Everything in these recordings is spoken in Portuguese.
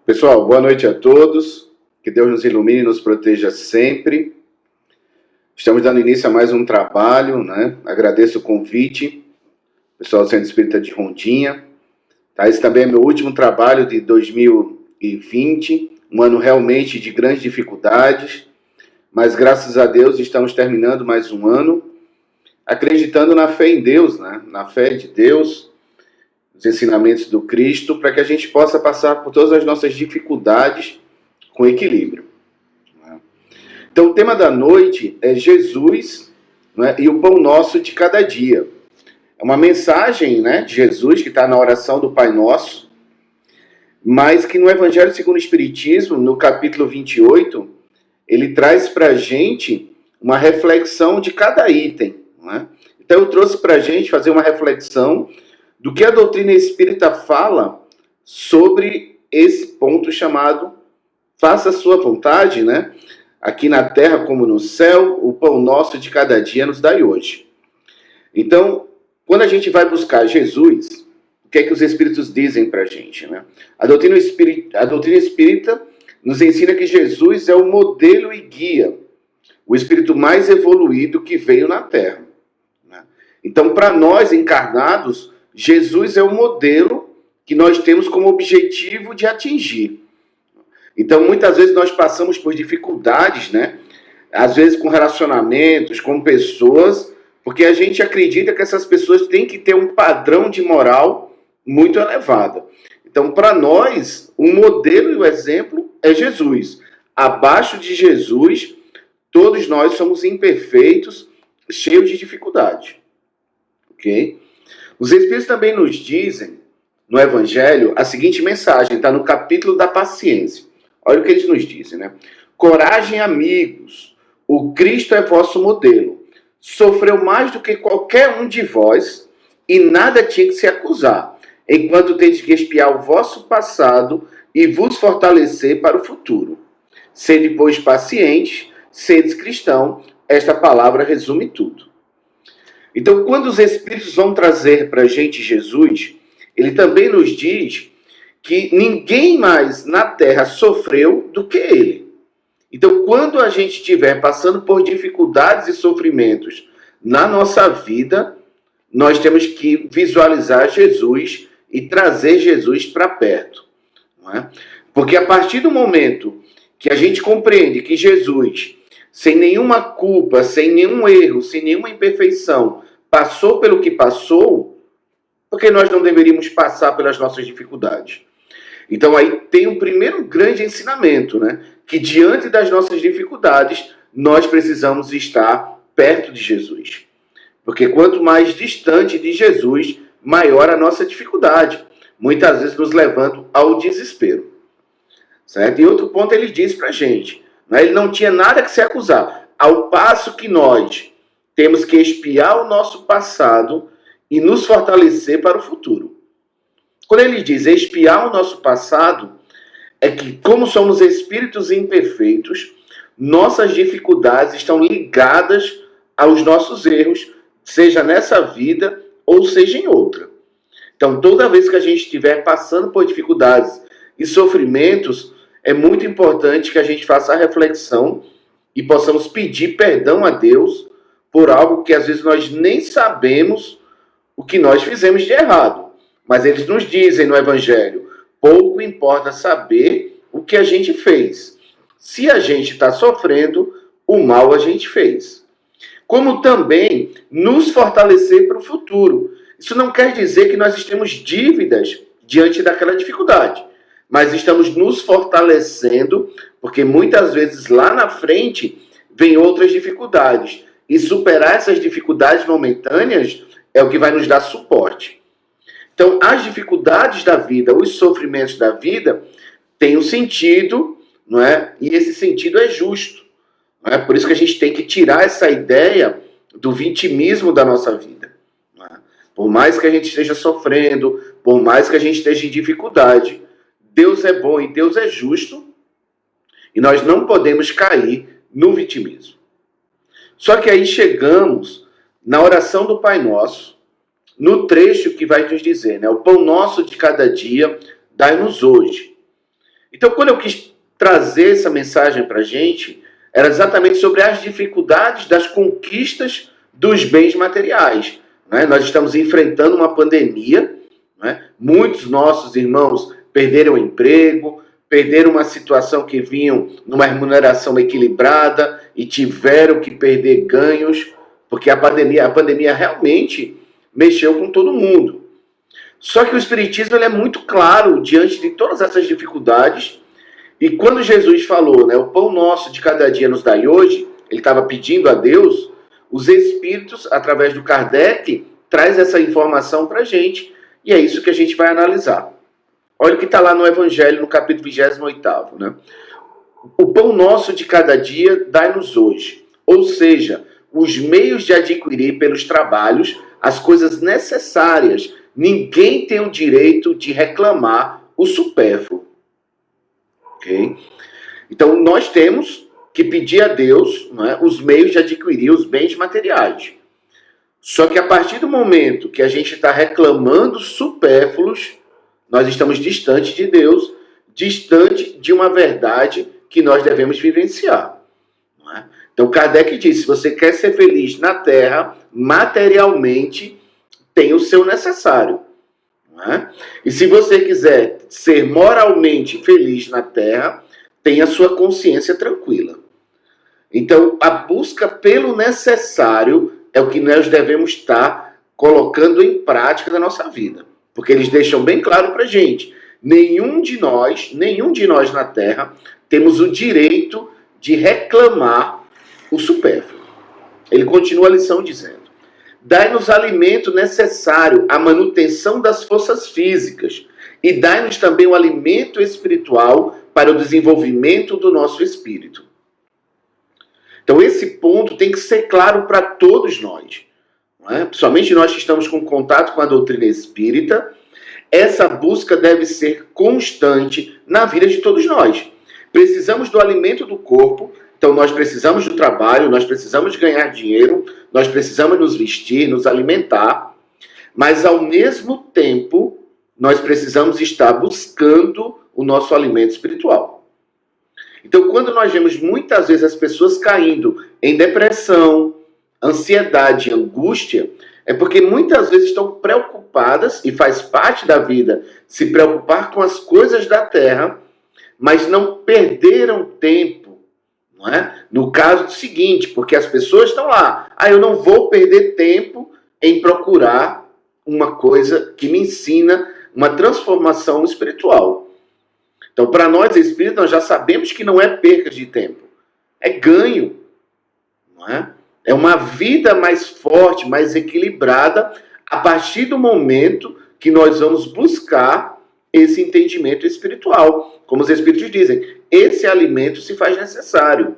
Pessoal, boa noite a todos. Que Deus nos ilumine e nos proteja sempre. Estamos dando início a mais um trabalho, né? Agradeço o convite, pessoal do Centro Espírita de Rondinha. Tá? Esse também é meu último trabalho de 2020, um ano realmente de grandes dificuldades, mas graças a Deus estamos terminando mais um ano, acreditando na fé em Deus, né? Na fé de Deus, os ensinamentos do Cristo, para que a gente possa passar por todas as nossas dificuldades com equilíbrio. Então, o tema da noite é Jesus, né, e o pão nosso de cada dia. É uma mensagem, né, de Jesus que está na oração do Pai Nosso, mas que no Evangelho segundo o Espiritismo, no capítulo 28, ele traz para a gente uma reflexão de cada item. Né? Então, eu trouxe para a gente fazer uma reflexão do que a doutrina espírita fala sobre esse ponto chamado faça a sua vontade, né? Aqui na terra como no céu, o pão nosso de cada dia nos dai hoje. Então, quando a gente vai buscar Jesus, o que é que os espíritos dizem para a gente, né? A doutrina espírita nos ensina que Jesus é o modelo e guia, o espírito mais evoluído que veio na terra. Né? Então, para nós encarnados, Jesus é o modelo que nós temos como objetivo de atingir. Então, muitas vezes nós passamos por dificuldades, né? Às vezes com relacionamentos, com pessoas, porque a gente acredita que essas pessoas têm que ter um padrão de moral muito elevado. Então, para nós, o modelo e o exemplo é Jesus. Abaixo de Jesus, todos nós somos imperfeitos, cheios de dificuldade. Ok? Os Espíritos também nos dizem, no Evangelho, a seguinte mensagem, está no capítulo da paciência. Olha o que eles nos dizem, né? Coragem, amigos, o Cristo é vosso modelo. Sofreu mais do que qualquer um de vós e nada tinha que se acusar, enquanto tendes que expiar o vosso passado e vos fortalecer para o futuro. Sede, pois, pacientes, sedes cristão, esta palavra resume tudo. Então, quando os Espíritos vão trazer para a gente Jesus, ele também nos diz que ninguém mais na Terra sofreu do que ele. Então, quando a gente estiver passando por dificuldades e sofrimentos na nossa vida, nós temos que visualizar Jesus e trazer Jesus para perto. Não é? Porque a partir do momento que a gente compreende que Jesus, sem nenhuma culpa, sem nenhum erro, sem nenhuma imperfeição, passou pelo que passou, porque nós não deveríamos passar pelas nossas dificuldades. Então aí tem um primeiro grande ensinamento, né? Que diante das nossas dificuldades, nós precisamos estar perto de Jesus. Porque quanto mais distante de Jesus, maior a nossa dificuldade. Muitas vezes nos levando ao desespero. Certo? E outro ponto ele diz pra gente, né? Ele não tinha nada que se acusar. Ao passo que nós temos que expiar o nosso passado e nos fortalecer para o futuro. Quando ele diz expiar o nosso passado, é que como somos espíritos imperfeitos, nossas dificuldades estão ligadas aos nossos erros, seja nessa vida ou seja em outra. Então, toda vez que a gente estiver passando por dificuldades e sofrimentos, é muito importante que a gente faça a reflexão e possamos pedir perdão a Deus por algo que às vezes nós nem sabemos o que nós fizemos de errado. Mas eles nos dizem no Evangelho, pouco importa saber o que a gente fez. Se a gente está sofrendo, o mal a gente fez. Como também nos fortalecer para o futuro. Isso não quer dizer que nós temos dívidas diante daquela dificuldade. Mas estamos nos fortalecendo, porque muitas vezes lá na frente vem outras dificuldades. E superar essas dificuldades momentâneas é o que vai nos dar suporte. Então, as dificuldades da vida, os sofrimentos da vida, têm um sentido, não é? E esse sentido é justo. Não é? Por isso que a gente tem que tirar essa ideia do vitimismo da nossa vida. Não é? Por mais que a gente esteja sofrendo, por mais que a gente esteja em dificuldade, Deus é bom e Deus é justo, e nós não podemos cair no vitimismo. Só que aí chegamos na oração do Pai Nosso, no trecho que vai nos dizer, né? O pão nosso de cada dia, dai-nos hoje. Então, quando eu quis trazer essa mensagem para a gente, era exatamente sobre as dificuldades das conquistas dos bens materiais. Né? Nós estamos enfrentando uma pandemia, né? Muitos nossos irmãos perderam o emprego, perderam uma situação que vinham numa remuneração equilibrada e tiveram que perder ganhos, porque a pandemia realmente mexeu com todo mundo. Só que o Espiritismo ele é muito claro diante de todas essas dificuldades. E quando Jesus falou, né, o pão nosso de cada dia nos dai hoje, ele estava pedindo a Deus, os Espíritos, através do Kardec, traz essa informação para a gente. E é isso que a gente vai analisar. Olha o que está lá no Evangelho, no capítulo 28º, né? O pão nosso de cada dia dai-nos hoje. Ou seja, os meios de adquirir pelos trabalhos as coisas necessárias. Ninguém tem o direito de reclamar o supérfluo. Ok? Então, nós temos que pedir a Deus, né, os meios de adquirir os bens materiais. Só que a partir do momento que a gente está reclamando supérfluos, nós estamos distante de Deus, distante de uma verdade que nós devemos vivenciar. Não é? Então, Kardec disse, se você quer ser feliz na Terra, materialmente, tem o seu necessário. Não é? E se você quiser ser moralmente feliz na Terra, tem a sua consciência tranquila. Então, a busca pelo necessário é o que nós devemos estar colocando em prática na nossa vida. Porque eles deixam bem claro para a gente, nenhum de nós na Terra, temos o direito de reclamar o supérfluo. Ele continua a lição dizendo, dai-nos alimento necessário à manutenção das forças físicas e dai-nos também o alimento espiritual para o desenvolvimento do nosso espírito. Então esse ponto tem que ser claro para todos nós. Principalmente nós que estamos com contato com a doutrina espírita, essa busca deve ser constante na vida de todos nós. Precisamos do alimento do corpo, então nós precisamos do trabalho, nós precisamos ganhar dinheiro, nós precisamos nos vestir, nos alimentar, mas ao mesmo tempo nós precisamos estar buscando o nosso alimento espiritual. Então quando nós vemos muitas vezes as pessoas caindo em depressão, ansiedade e angústia, é porque muitas vezes estão preocupadas, e faz parte da vida se preocupar com as coisas da terra, mas não perderam tempo, não é? No caso do seguinte, porque as pessoas estão lá, eu não vou perder tempo em procurar uma coisa que me ensina uma transformação espiritual. Então, para nós espíritas, nós já sabemos que não é perda de tempo, é ganho, não é? É uma vida mais forte, mais equilibrada, a partir do momento que nós vamos buscar esse entendimento espiritual. Como os espíritos dizem, esse alimento se faz necessário.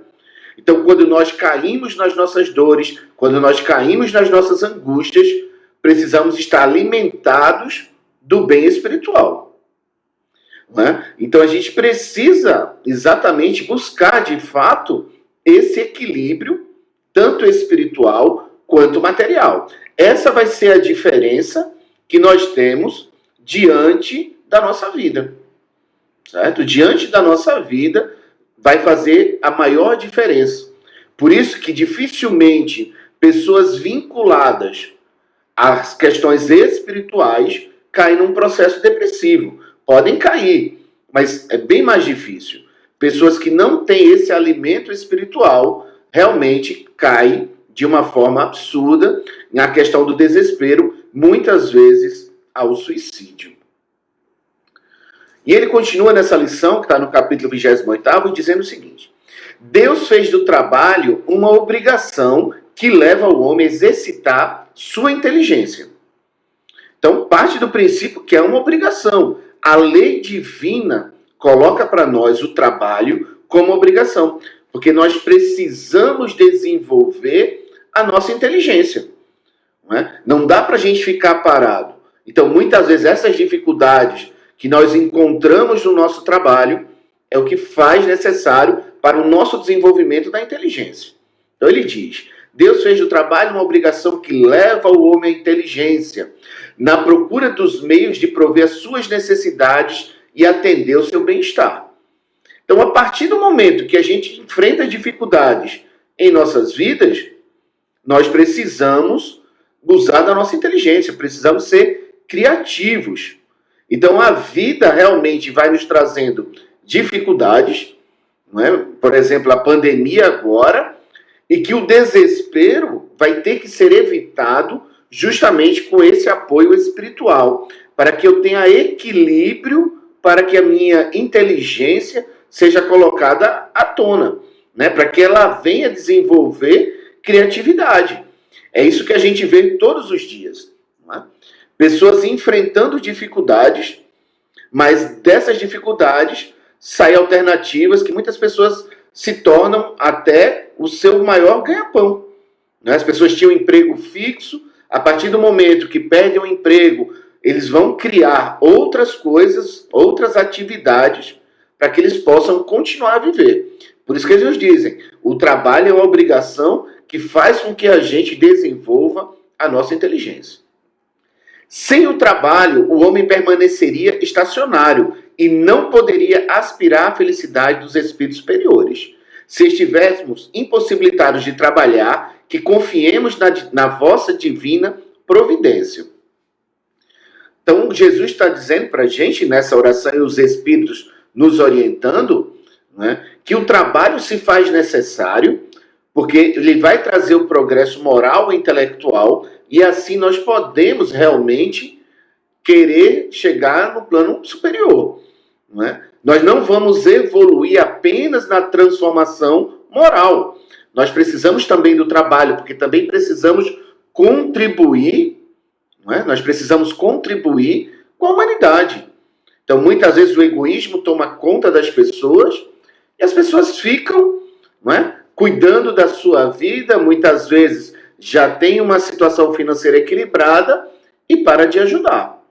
Então, quando nós caímos nas nossas dores, quando nós caímos nas nossas angústias, precisamos estar alimentados do bem espiritual. Não é? Então, a gente precisa exatamente buscar, de fato, esse equilíbrio tanto espiritual quanto material. Essa vai ser a diferença que nós temos diante da nossa vida. Certo? Diante da nossa vida vai fazer a maior diferença. Por isso que dificilmente pessoas vinculadas às questões espirituais caem num processo depressivo. Podem cair, mas é bem mais difícil. Pessoas que não têm esse alimento espiritual realmente cai de uma forma absurda na questão do desespero, muitas vezes ao suicídio. E ele continua nessa lição, que está no capítulo 28º, dizendo o seguinte, Deus fez do trabalho uma obrigação que leva o homem a exercitar sua inteligência. Então, parte do princípio que é uma obrigação. A lei divina coloca para nós o trabalho como obrigação. Porque nós precisamos desenvolver a nossa inteligência. Não é? Não dá para a gente ficar parado. Então, muitas vezes, essas dificuldades que nós encontramos no nosso trabalho é o que faz necessário para o nosso desenvolvimento da inteligência. Então, ele diz, Deus fez do trabalho uma obrigação que leva o homem à inteligência, na procura dos meios de prover as suas necessidades e atender o seu bem-estar. Então, a partir do momento que a gente enfrenta dificuldades em nossas vidas, nós precisamos usar da nossa inteligência, precisamos ser criativos. Então, a vida realmente vai nos trazendo dificuldades, não é? Por exemplo, a pandemia agora, e que o desespero vai ter que ser evitado justamente com esse apoio espiritual, para que eu tenha equilíbrio, para que a minha inteligência seja colocada à tona, né? Para que ela venha desenvolver criatividade. É isso que a gente vê todos os dias. Não é? Pessoas enfrentando dificuldades, mas dessas dificuldades saem alternativas que muitas pessoas se tornam até o seu maior ganha-pão. Né? As pessoas tinham um emprego fixo, a partir do momento que perdem o emprego, eles vão criar outras coisas, outras atividades, para que eles possam continuar a viver. Por isso que eles nos dizem, o trabalho é uma obrigação que faz com que a gente desenvolva a nossa inteligência. Sem o trabalho, o homem permaneceria estacionário e não poderia aspirar à felicidade dos espíritos superiores. Se estivéssemos impossibilitados de trabalhar, que confiemos na vossa divina providência. Então, Jesus está dizendo para a gente, nessa oração, e os espíritos nos orientando, né, que o trabalho se faz necessário, porque ele vai trazer o progresso moral e intelectual, e assim nós podemos realmente querer chegar no plano superior. Não é? Nós não vamos evoluir apenas na transformação moral. Nós precisamos também do trabalho, porque também precisamos contribuir, não é? Nós precisamos contribuir com a humanidade. Então, muitas vezes o egoísmo toma conta das pessoas e as pessoas ficam, não é, cuidando da sua vida, muitas vezes já tem uma situação financeira equilibrada e para de ajudar.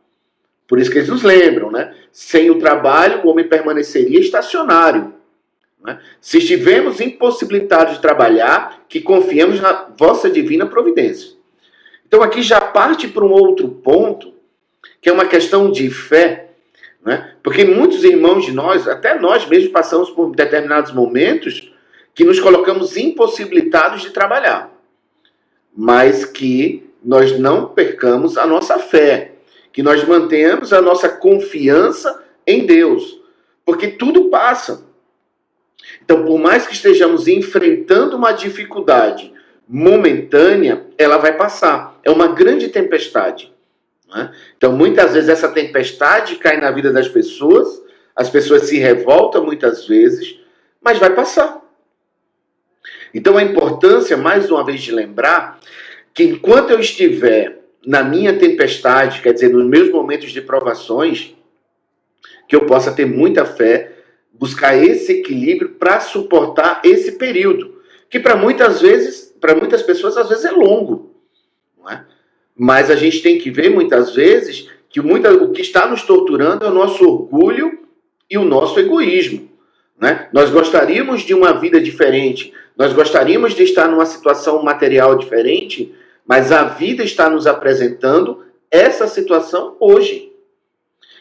Por isso que eles nos lembram, né? Sem o trabalho, o homem permaneceria estacionário. Né? Se estivermos impossibilitados de trabalhar, que confiemos na vossa divina providência. Então aqui já parte para um outro ponto, que é uma questão de fé, né? Porque muitos irmãos de nós, até nós mesmos passamos por determinados momentos que nos colocamos impossibilitados de trabalhar, mas que nós não percamos a nossa fé, que nós mantenhamos a nossa confiança em Deus, porque tudo passa. Então, por mais que estejamos enfrentando uma dificuldade momentânea, ela vai passar. É uma grande tempestade. Né? Então, muitas vezes essa tempestade cai na vida das pessoas, as pessoas se revoltam muitas vezes, mas vai passar. Então, a importância, mais uma vez, de lembrar que enquanto eu estiver na minha tempestade, quer dizer, nos meus momentos de provações, que eu possa ter muita fé, buscar esse equilíbrio para suportar esse período, que para muitas pessoas, às vezes é longo. Não é? Mas a gente tem que ver, muitas vezes, que o que está nos torturando é o nosso orgulho e o nosso egoísmo. Né? Nós gostaríamos de uma vida diferente, nós gostaríamos de estar numa situação material diferente, mas a vida está nos apresentando essa situação hoje.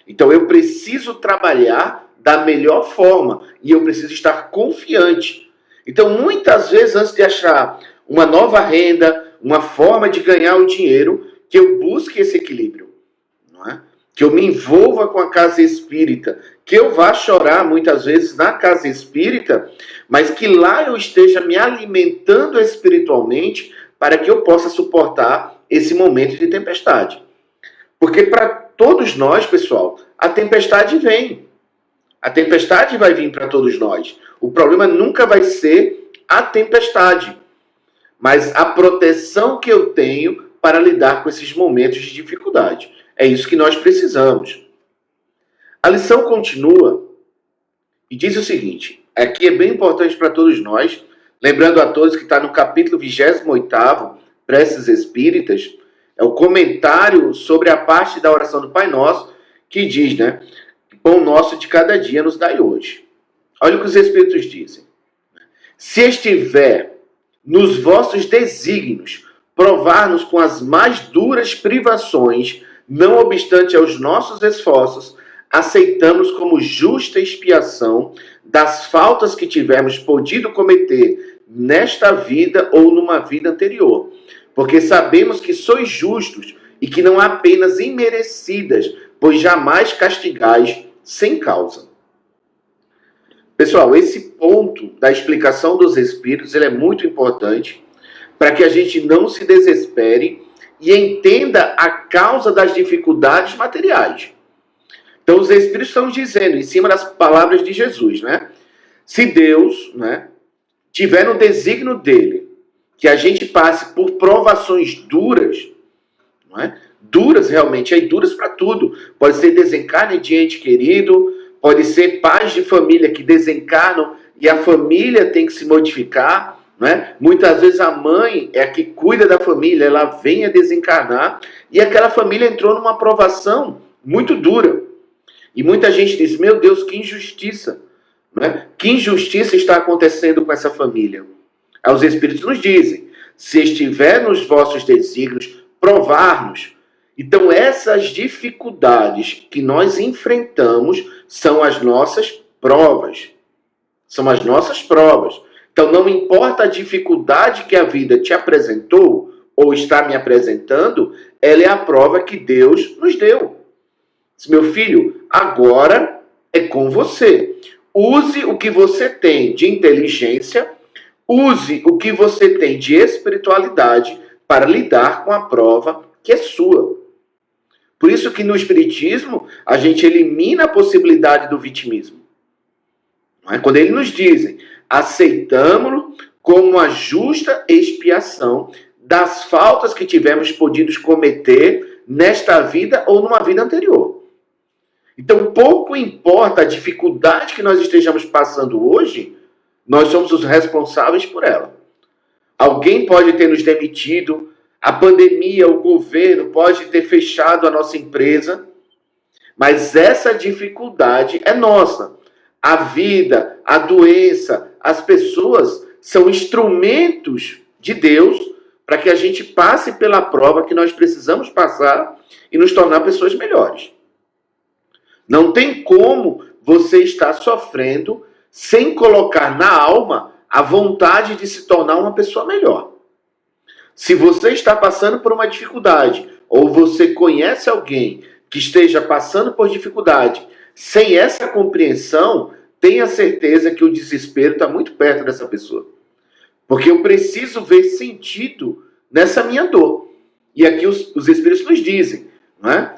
Então eu preciso trabalhar da melhor forma e eu preciso estar confiante. Então muitas vezes, antes de achar uma nova renda, uma forma de ganhar o dinheiro, que eu busque esse equilíbrio. Não é? Que eu me envolva com a casa espírita, que eu vá chorar muitas vezes na casa espírita, mas que lá eu esteja me alimentando espiritualmente para que eu possa suportar esse momento de tempestade. Porque para todos nós, pessoal, a tempestade vem. A tempestade vai vir para todos nós. O problema nunca vai ser a tempestade, mas a proteção que eu tenho para lidar com esses momentos de dificuldade. É isso que nós precisamos. A lição continua e diz o seguinte, aqui é bem importante para todos nós, lembrando a todos que está no capítulo 28º, Preces Espíritas, é o comentário sobre a parte da oração do Pai Nosso, que diz, né, pão nosso de cada dia nos dai hoje. Olha o que os Espíritos dizem. Se estiver nos vossos desígnios provar-nos com as mais duras privações, não obstante aos nossos esforços, aceitamos como justa expiação das faltas que tivermos podido cometer nesta vida ou numa vida anterior. Porque sabemos que sois justos e que não há penas imerecidas, pois jamais castigais sem causa. Pessoal, esse ponto da explicação dos Espíritos ele é muito importante para que a gente não se desespere e entenda a causa das dificuldades materiais. Então, os Espíritos estão dizendo, em cima das palavras de Jesus, né? Se Deus, né, tiver no desígnio dele que a gente passe por provações duras, não é? Duras realmente, aí duras para tudo. Pode ser desencarne de ente querido, pode ser pais de família que desencarnam e a família tem que se modificar, né? Muitas vezes a mãe é a que cuida da família, ela vem a desencarnar e aquela família entrou numa provação muito dura. E muita gente diz, meu Deus, que injustiça, né? Que injustiça está acontecendo com essa família? Aí os Espíritos nos dizem, se estiver nos vossos desígnios, provar-nos. Então essas dificuldades que nós enfrentamos são as nossas provas. São as nossas provas. Então não importa a dificuldade que a vida te apresentou, ou está me apresentando, ela é a prova que Deus nos deu. Meu filho, agora é com você. Use o que você tem de inteligência, use o que você tem de espiritualidade para lidar com a prova que é sua. Por isso que no Espiritismo a gente elimina a possibilidade do vitimismo. Não é? Quando eles nos dizem, aceitamo-lo como a justa expiação das faltas que tivemos podido cometer nesta vida ou numa vida anterior. Então, pouco importa a dificuldade que nós estejamos passando hoje, nós somos os responsáveis por ela. Alguém pode ter nos demitido, a pandemia, o governo pode ter fechado a nossa empresa, mas essa dificuldade é nossa. A vida, a doença, as pessoas são instrumentos de Deus para que a gente passe pela prova que nós precisamos passar e nos tornar pessoas melhores. Não tem como você estar sofrendo sem colocar na alma a vontade de se tornar uma pessoa melhor. Se você está passando por uma dificuldade, ou você conhece alguém que esteja passando por dificuldade, sem essa compreensão, tenha certeza que o desespero está muito perto dessa pessoa. Porque eu preciso ver sentido nessa minha dor. E aqui os Espíritos nos dizem, não é?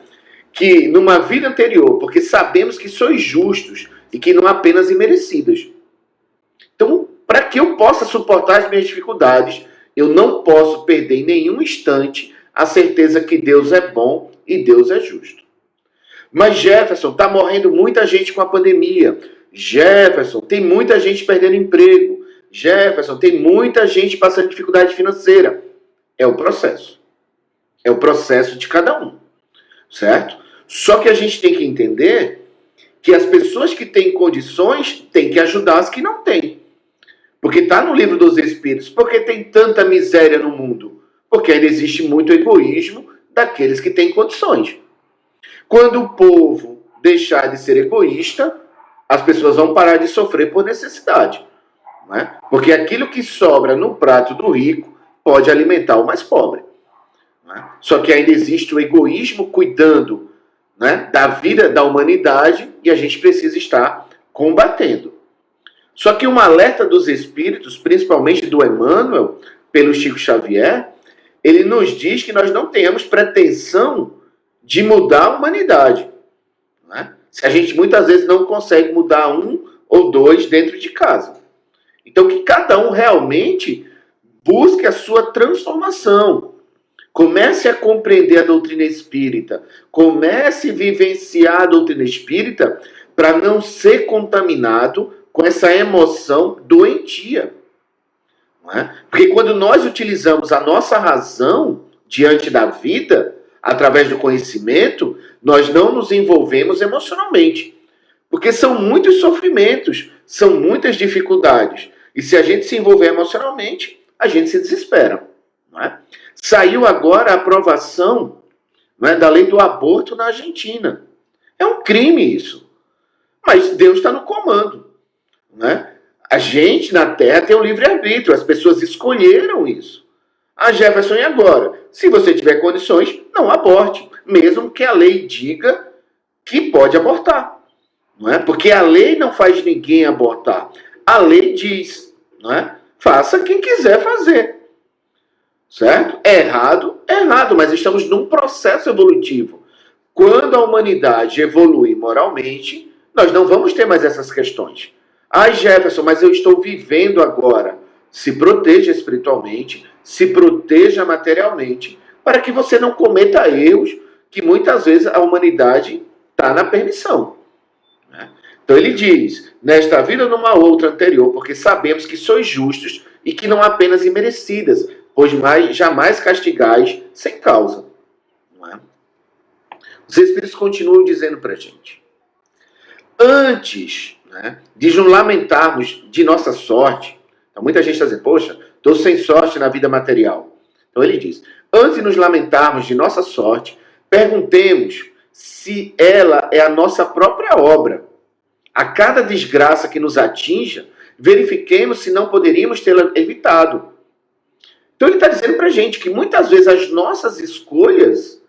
Que numa vida anterior, porque sabemos que sois justos e que não apenas imerecidas. Então, para que eu possa suportar as minhas dificuldades, eu não posso perder em nenhum instante a certeza que Deus é bom e Deus é justo. Mas Jefferson, está morrendo muita gente com a pandemia. Jefferson, tem muita gente perdendo emprego. Jefferson, tem muita gente passando dificuldade financeira. É o processo. É o processo de cada um. Certo? Só que a gente tem que entender que as pessoas que têm condições têm que ajudar as que não têm. Porque está no livro dos Espíritos. Por que tem tanta miséria no mundo? Porque ainda existe muito egoísmo daqueles que têm condições. Quando o povo deixar de ser egoísta, as pessoas vão parar de sofrer por necessidade. Não é? Porque aquilo que sobra no prato do rico pode alimentar o mais pobre. Só que ainda existe o egoísmo cuidando, né, da vida da humanidade e a gente precisa estar combatendo. Só que um alerta dos Espíritos, principalmente do Emmanuel, pelo Chico Xavier, ele nos diz que nós não tenhamos pretensão de mudar a humanidade. Né? Se a gente muitas vezes não consegue mudar um ou dois dentro de casa. Então que cada um realmente busque a sua transformação. Comece a compreender a doutrina espírita. Comece a vivenciar a doutrina espírita para não ser contaminado com essa emoção doentia. Não é? Porque quando nós utilizamos a nossa razão diante da vida, através do conhecimento, nós não nos envolvemos emocionalmente. Porque são muitos sofrimentos, são muitas dificuldades. E se a gente se envolver emocionalmente, a gente se desespera. Não é? Saiu agora a aprovação, não é, da lei do aborto na Argentina. É um crime isso. Mas Deus está no comando, né? A gente na Terra tem o livre-arbítrio, as pessoas escolheram isso. A Jefferson, e agora? Se você tiver condições, não aborte, mesmo que a lei diga que pode abortar. Não é? Porque a lei não faz ninguém abortar. A lei diz, não é? Faça quem quiser fazer. Certo? É errado, mas estamos num processo evolutivo. Quando a humanidade evolui moralmente, nós não vamos ter mais essas questões. Ai, Jefferson, mas eu estou vivendo agora. Se proteja espiritualmente, se proteja materialmente, para que você não cometa erros que muitas vezes a humanidade está na permissão. Né? Então ele diz, nesta vida ou numa outra anterior, porque sabemos que sois justos e que não há penas imerecidas, pois jamais castigais sem causa. Não é? Os Espíritos continuam dizendo para a gente, antes, né, de nos lamentarmos de nossa sorte, então muita gente está dizendo, poxa, estou sem sorte na vida material. Então ele diz, antes de nos lamentarmos de nossa sorte, perguntemos se ela é a nossa própria obra. A cada desgraça que nos atinja, verifiquemos se não poderíamos tê-la evitado. Então ele está dizendo para a gente que muitas vezes as nossas escolhas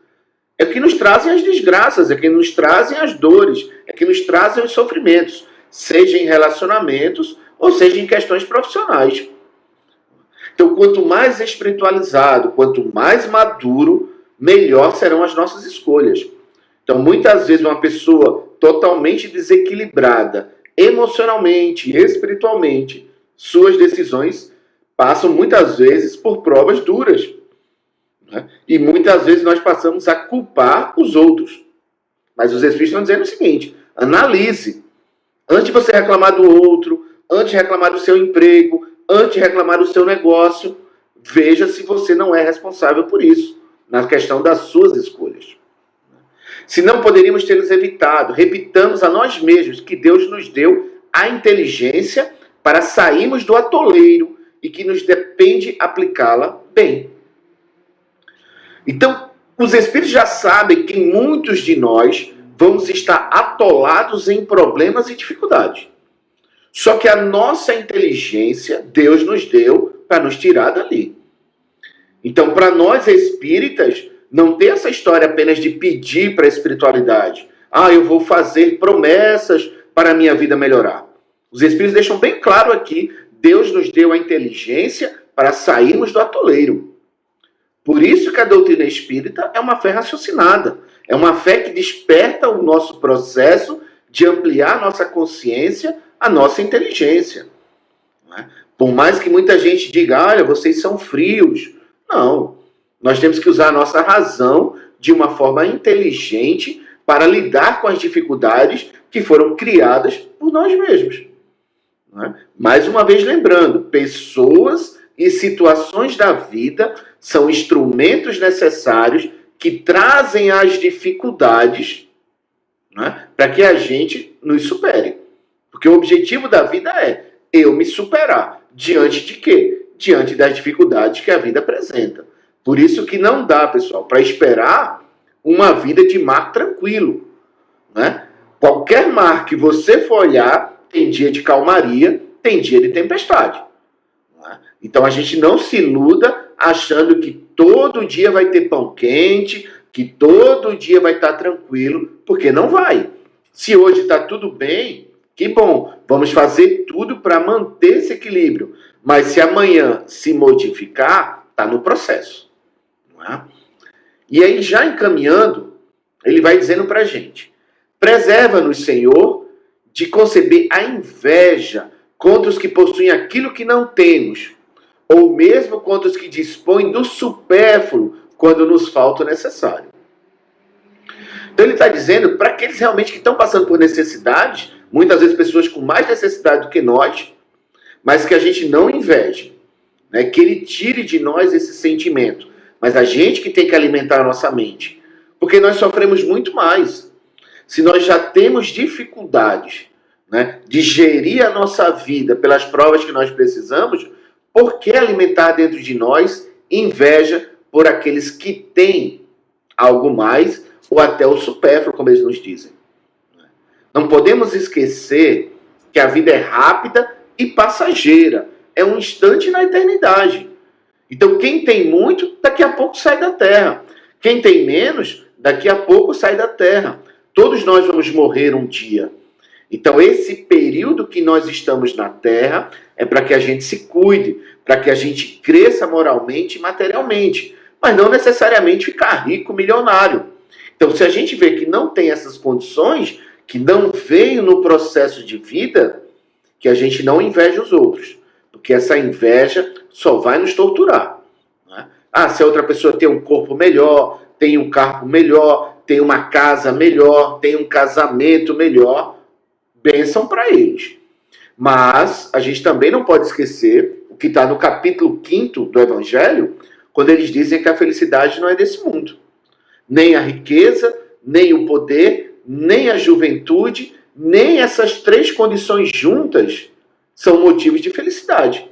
é que nos trazem as desgraças, é que nos trazem as dores, é que nos trazem os sofrimentos, seja em relacionamentos ou seja em questões profissionais. Então, quanto mais espiritualizado, quanto mais maduro, melhor serão as nossas escolhas. Então, muitas vezes uma pessoa totalmente desequilibrada, emocionalmente, espiritualmente, suas decisões passam muitas vezes por provas duras. Né? E muitas vezes nós passamos a culpar os outros. Mas os Espíritos estão dizendo o seguinte, analise. Antes de você reclamar do outro, antes de reclamar do seu emprego, antes de reclamar do seu negócio, veja se você não é responsável por isso, na questão das suas escolhas. Se não poderíamos tê-los evitado, repitamos a nós mesmos que Deus nos deu a inteligência para sairmos do atoleiro e que nos depende aplicá-la bem. Então, os Espíritos já sabem que muitos de nós vamos estar atolados em problemas e dificuldades. Só que a nossa inteligência, Deus nos deu para nos tirar dali. Então, para nós espíritas, não tem essa história apenas de pedir para a espiritualidade. Ah, eu vou fazer promessas para a minha vida melhorar. Os Espíritos deixam bem claro aqui, Deus nos deu a inteligência para sairmos do atoleiro. Por isso que a doutrina espírita é uma fé raciocinada. É uma fé que desperta o nosso processo de ampliar a nossa consciência, a nossa inteligência. Não é? Por mais que muita gente diga, olha, vocês são frios. Não. Nós temos que usar a nossa razão de uma forma inteligente para lidar com as dificuldades que foram criadas por nós mesmos. Não é? Mais uma vez lembrando, pessoas e situações da vida são instrumentos necessários que trazem as dificuldades, né, para que a gente nos supere. Porque o objetivo da vida é eu me superar. Diante de quê? Diante das dificuldades que a vida apresenta. Por isso que não dá, pessoal, para esperar uma vida de mar tranquilo. Né? Qualquer mar que você for olhar, tem dia de calmaria, tem dia de tempestade. Né? Então a gente não se iluda achando que todo dia vai ter pão quente, que todo dia vai estar tranquilo, porque não vai. Se hoje está tudo bem, que bom, vamos fazer tudo para manter esse equilíbrio. Mas se amanhã se modificar, está no processo. Não é? E aí, já encaminhando, ele vai dizendo para a gente, preserva-nos, Senhor, de conceber a inveja contra os que possuem aquilo que não temos, ou mesmo contra os que dispõem do supérfluo quando nos falta o necessário. Então ele está dizendo, para aqueles realmente que estão passando por necessidades, muitas vezes pessoas com mais necessidade do que nós, mas que a gente não inveje, né? Que ele tire de nós esse sentimento. Mas a gente que tem que alimentar a nossa mente, porque nós sofremos muito mais. Se nós já temos dificuldades, né, de gerir a nossa vida pelas provas que nós precisamos, por que alimentar dentro de nós inveja por aqueles que têm algo mais ou até o supérfluo, como eles nos dizem? Não podemos esquecer que a vida é rápida e passageira. É um instante na eternidade. Então, quem tem muito, daqui a pouco sai da terra. Quem tem menos, daqui a pouco sai da terra. Todos nós vamos morrer um dia. Então, esse período que nós estamos na terra é para que a gente se cuide, para que a gente cresça moralmente e materialmente, mas não necessariamente ficar rico, milionário. Então, se a gente vê que não tem essas condições, que não veio no processo de vida, que a gente não inveja os outros, porque essa inveja só vai nos torturar. Né? Se a outra pessoa tem um corpo melhor, tem um carro melhor, tem uma casa melhor, tem um casamento melhor, bênção para eles. Mas a gente também não pode esquecer o que está no capítulo 5º do Evangelho, quando eles dizem que a felicidade não é desse mundo. Nem a riqueza, nem o poder, nem a juventude, nem essas três condições juntas são motivos de felicidade.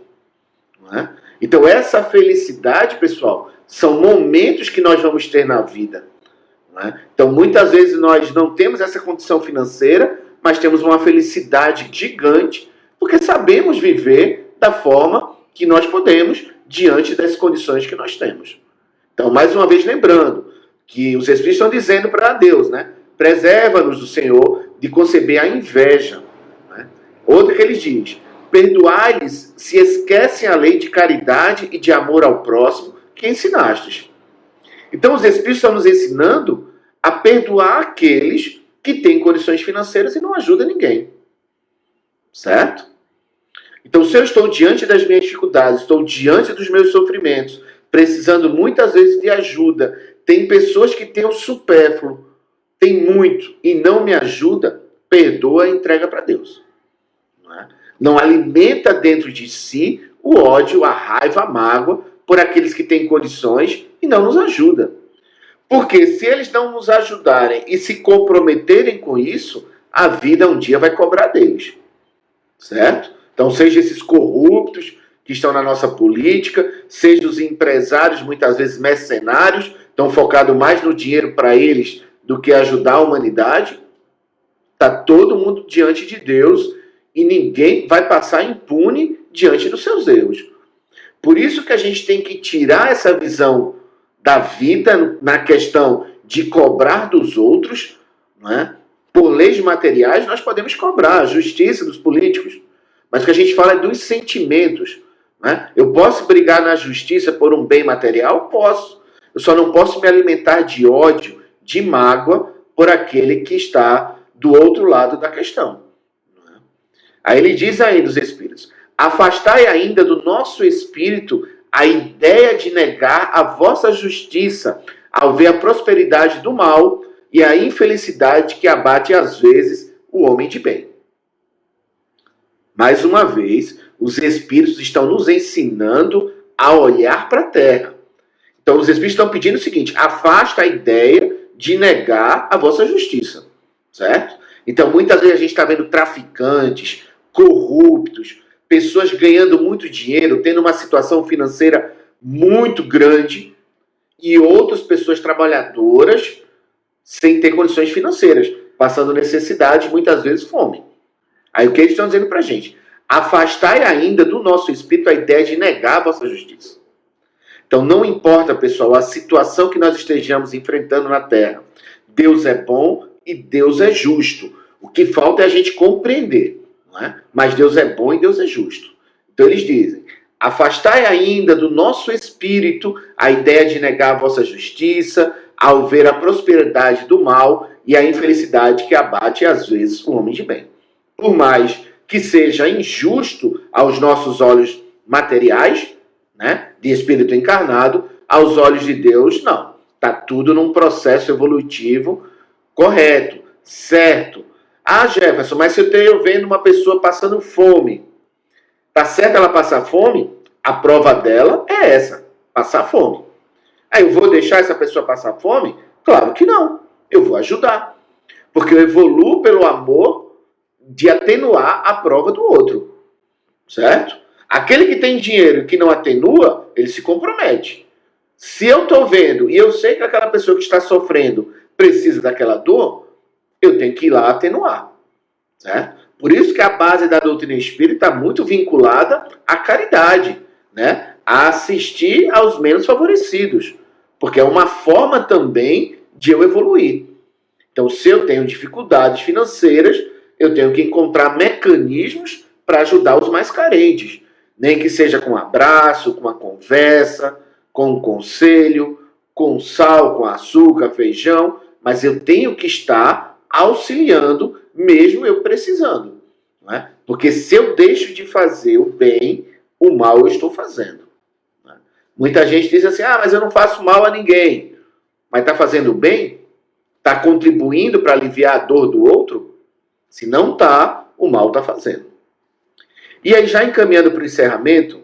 Não é? Então essa felicidade, pessoal, são momentos que nós vamos ter na vida. Não é? Então muitas vezes nós não temos essa condição financeira, mas temos uma felicidade gigante, porque sabemos viver da forma que nós podemos, diante das condições que nós temos. Então, mais uma vez, lembrando que os Espíritos estão dizendo para Deus, né? Preserva-nos do Senhor de conceber a inveja. Né? Outra que ele diz, perdoai-lhes se esquecem a lei de caridade e de amor ao próximo que ensinastes. Então, os Espíritos estão nos ensinando a perdoar aqueles que têm condições financeiras e não ajudam ninguém. Certo? Então, se eu estou diante das minhas dificuldades, estou diante dos meus sofrimentos, precisando muitas vezes de ajuda, tem pessoas que têm o supérfluo, tem muito e não me ajuda, perdoa e entrega para Deus. Não alimenta dentro de si o ódio, a raiva, a mágoa por aqueles que têm condições e não nos ajuda. Porque se eles não nos ajudarem e se comprometerem com isso, a vida um dia vai cobrar deles. Certo? Então, seja esses corruptos que estão na nossa política, seja os empresários, muitas vezes mercenários, estão focados mais no dinheiro para eles do que ajudar a humanidade. Está todo mundo diante de Deus e ninguém vai passar impune diante dos seus erros. Por isso que a gente tem que tirar essa visão da vida na questão de cobrar dos outros, não é? Por leis materiais, nós podemos cobrar a justiça dos políticos, mas o que a gente fala é dos sentimentos. Né? Eu posso brigar na justiça por um bem material? Posso. Eu só não posso me alimentar de ódio, de mágoa, por aquele que está do outro lado da questão. Aí ele diz ainda, os Espíritos, afastai ainda do nosso espírito a ideia de negar a vossa justiça ao ver a prosperidade do mal e a infelicidade que abate às vezes o homem de bem. Mais uma vez, os Espíritos estão nos ensinando a olhar para a Terra. Então, os Espíritos estão pedindo o seguinte, afasta a ideia de negar a vossa justiça, certo? Então, muitas vezes a gente está vendo traficantes, corruptos, pessoas ganhando muito dinheiro, tendo uma situação financeira muito grande, e outras pessoas trabalhadoras sem ter condições financeiras, passando necessidade, muitas vezes fome. Aí o que eles estão dizendo para a gente? Afastai ainda do nosso espírito a ideia de negar a vossa justiça. Então não importa, pessoal, a situação que nós estejamos enfrentando na Terra. Deus é bom e Deus é justo. O que falta é a gente compreender. Não é? Mas Deus é bom e Deus é justo. Então eles dizem, afastai ainda do nosso espírito a ideia de negar a vossa justiça, ao ver a prosperidade do mal e a infelicidade que abate às vezes o homem de bem. Por mais que seja injusto aos nossos olhos materiais, né, de espírito encarnado, aos olhos de Deus, não. Está tudo num processo evolutivo correto, certo. Jefferson, mas se eu estou vendo uma pessoa passando fome, tá certo ela passar fome? A prova dela é essa, passar fome. Aí eu vou deixar essa pessoa passar fome? Claro que não. Eu vou ajudar. Porque eu evoluo pelo amor de atenuar a prova do outro. Certo? Aquele que tem dinheiro e que não atenua, ele se compromete. Se eu estou vendo e eu sei que aquela pessoa que está sofrendo precisa daquela dor, eu tenho que ir lá atenuar. certo? Por isso que a base da doutrina espírita está muito vinculada à caridade, né? A assistir aos menos favorecidos, porque é uma forma também de eu evoluir. Então, se eu tenho dificuldades financeiras, eu tenho que encontrar mecanismos para ajudar os mais carentes. Nem que seja com um abraço, com uma conversa, com um conselho, com sal, com açúcar, feijão, mas eu tenho que estar auxiliando, mesmo eu precisando. Não é? Porque se eu deixo de fazer o bem, o mal eu estou fazendo. Não é? Muita gente diz assim, mas eu não faço mal a ninguém. Mas está fazendo bem? Está contribuindo para aliviar a dor do outro? Se não está, o mal está fazendo. E aí, já encaminhando para o encerramento,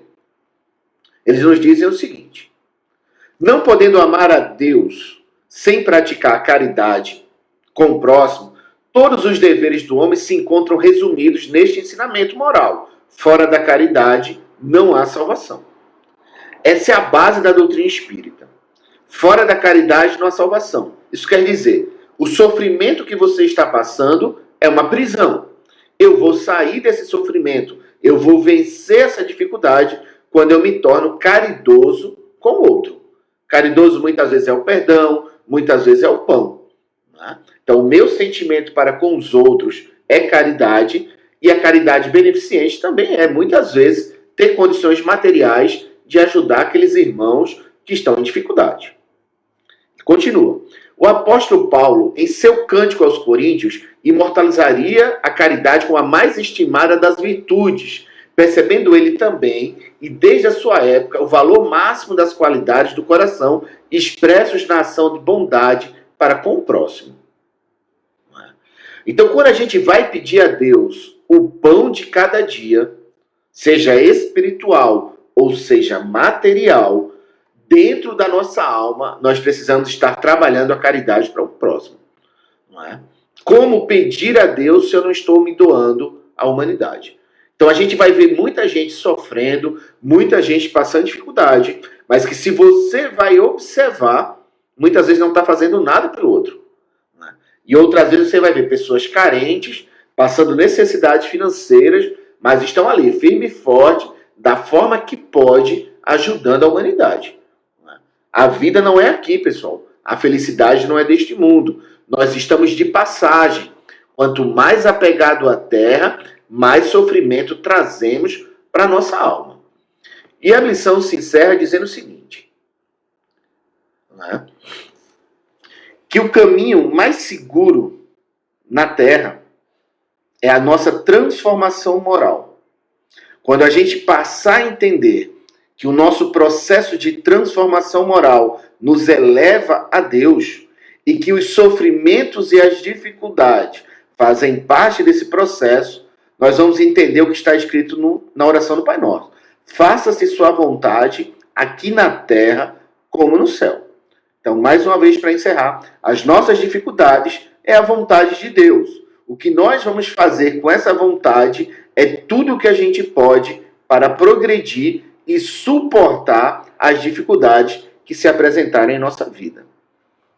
eles nos dizem o seguinte: não podendo amar a Deus sem praticar a caridade com o próximo, todos os deveres do homem se encontram resumidos neste ensinamento moral. Fora da caridade, não há salvação. Essa é a base da doutrina espírita. Fora da caridade, não há salvação. Isso quer dizer, o sofrimento que você está passando é uma prisão. Eu vou sair desse sofrimento, eu vou vencer essa dificuldade quando eu me torno caridoso com o outro. Caridoso muitas vezes é o perdão, muitas vezes é o pão. Né? Então, o meu sentimento para com os outros é caridade, e a caridade beneficente também é, muitas vezes, ter condições materiais de ajudar aqueles irmãos que estão em dificuldade. Continua. O apóstolo Paulo, em seu cântico aos Coríntios, imortalizaria a caridade como a mais estimada das virtudes, percebendo ele também, e desde a sua época, o valor máximo das qualidades do coração expressos na ação de bondade para com o próximo. Então, quando a gente vai pedir a Deus o pão de cada dia, seja espiritual ou seja material, dentro da nossa alma, nós precisamos estar trabalhando a caridade para o próximo. Não é? Como pedir a Deus se eu não estou me doando à humanidade? Então a gente vai ver muita gente sofrendo, muita gente passando dificuldade, mas que se você vai observar, muitas vezes não está fazendo nada pelo outro. Não é? E outras vezes você vai ver pessoas carentes, passando necessidades financeiras, mas estão ali, firme e forte, da forma que pode, ajudando a humanidade. A vida não é aqui, pessoal. A felicidade não é deste mundo. Nós estamos de passagem. Quanto mais apegado à terra, mais sofrimento trazemos para a nossa alma. E a lição se encerra dizendo o seguinte: né? Que o caminho mais seguro na terra é a nossa transformação moral. Quando a gente passar a entender que o nosso processo de transformação moral nos eleva a Deus e que os sofrimentos e as dificuldades fazem parte desse processo, nós vamos entender o que está escrito na oração do Pai Nosso. Faça-se sua vontade aqui na terra como no céu. Então, mais uma vez para encerrar, as nossas dificuldades é a vontade de Deus. O que nós vamos fazer com essa vontade é tudo o que a gente pode para progredir e suportar as dificuldades que se apresentarem em nossa vida.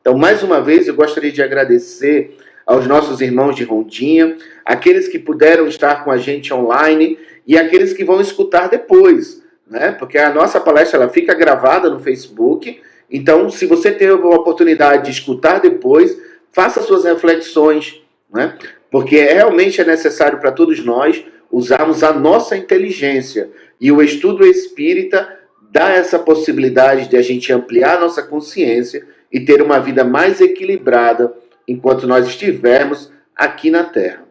Então, mais uma vez, eu gostaria de agradecer aos nossos irmãos de Rondinha, aqueles que puderam estar com a gente online e aqueles que vão escutar depois, né? Porque a nossa palestra ela fica gravada no Facebook. Então, se você teve a oportunidade de escutar depois, faça suas reflexões, né? Porque realmente é necessário para todos nós usarmos a nossa inteligência. E o estudo espírita dá essa possibilidade de a gente ampliar a nossa consciência e ter uma vida mais equilibrada enquanto nós estivermos aqui na Terra.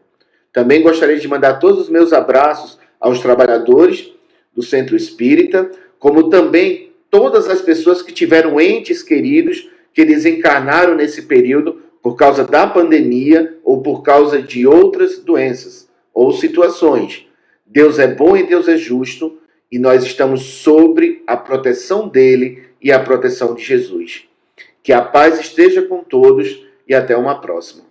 Também gostaria de mandar todos os meus abraços aos trabalhadores do Centro Espírita, como também todas as pessoas que tiveram entes queridos que desencarnaram nesse período por causa da pandemia ou por causa de outras doenças ou situações. Deus é bom e Deus é justo, e nós estamos sobre a proteção dele e a proteção de Jesus. Que a paz esteja com todos e até uma próxima.